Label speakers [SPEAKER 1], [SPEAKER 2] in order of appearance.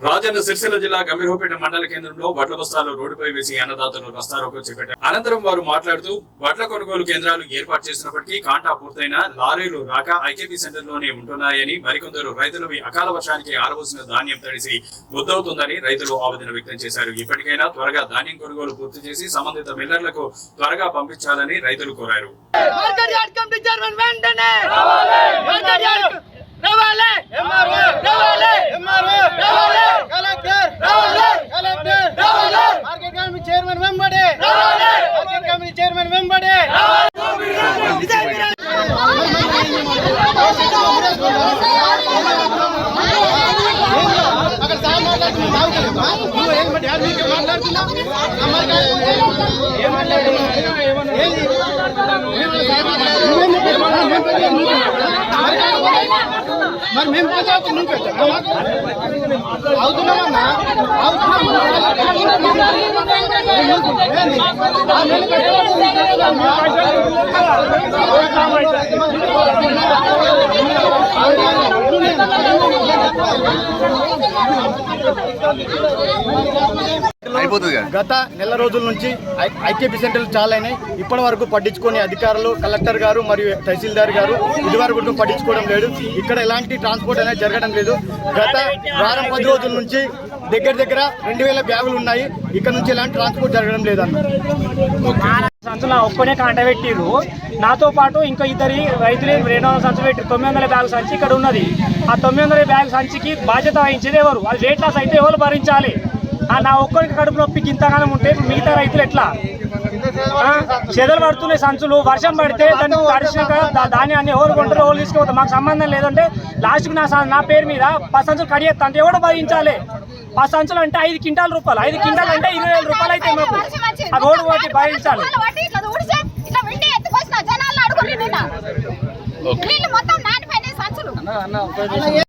[SPEAKER 1] రాజన్న సిరిసిల్ల జిల్లా గంభీరపేట మండల కేంద్రంలో వడ్ల బస్తాలు రోడ్డుపై వేసి అన్నదాతలు రాస్తారోకో చేపట్టారు. అనంతరం వారు మాట్లాడుతూ వడ్ల కొనుగోలు కేంద్రాలు ఏర్పాటు చేసినప్పటికీ కాంటా పూర్తయిన లారీలు రాక ఐకేపీ సెంటర్ లోనే ఉంటున్నాయని, మరికొందరు రైతులవి అకాల వర్షానికి ఆరబోసిన ధాన్యం తడిసి ముద్దవుతుందని రైతులు ఆవేదన వ్యక్తం చేశారు. ఇప్పటికైనా త్వరగా ధాన్యం కొనుగోలు పూర్తి చేసి సంబంధిత మిల్లర్లకు త్వరగా పంపించాలని రైతులు కోరారు.
[SPEAKER 2] మరి మేము గత నెల రోజుల నుంచి ఐకేపీ సెంటర్లు చాలా అయినాయి. ఇప్పటి వరకు పట్టించుకునే అధికారులు, కలెక్టర్ గారు మరియు తహసీల్దార్ గారు ఇదివరకు పట్టించుకోవడం లేదు. ఇక్కడ ఎలాంటి ట్రాన్స్పోర్ట్ అనేది జరగడం లేదు. గత వారం 10 రోజుల నుంచి దగ్గర 2000 బ్యాగులు ఉన్నాయి. ఇక్కడ నుంచి ఎలాంటి ట్రాన్స్పోర్ట్ జరగడం లేదన్న.
[SPEAKER 3] సంచులు ఒక్కనే కాంట పెట్టిరు. నాతో పాటు ఇంకో ఇద్దరి రైతులే 200 సంచులు పెట్టి 900 బ్యాగు సంచి ఇక్కడ ఉన్నది. ఆ 900 బ్యాగు సంచికి బాధ్యత వహించేది ఎవరు? అది వెయిట్ లాస్ అయితే ఎవరు భరించాలి? నా ఒక్కరికి కడుపు నొప్పికి ఇంతగానం ఉంటే మిగతా రైతులు ఎట్లా? చెదలు పడుతున్నాయి సంచులు. వర్షం పడితే దాన్ని తడిచినాక ధాన్యాన్ని ఎవరు కొంటారు, ఎవరు తీసుకుపోతారు? మాకు సంబంధం లేదంటే లాస్ట్కి నా పేరు మీద 10 సంచులు కడిగేస్తా అంటే ఎవరు భరించాలి? 10 సంచులు అంటే 5 క్వింటాల రూపాయలు, 5 క్వింటాలు అంటే 20,000 రూపాయలు అయితే మాకు ఆ రోడ్డు వాటి భరించాలి.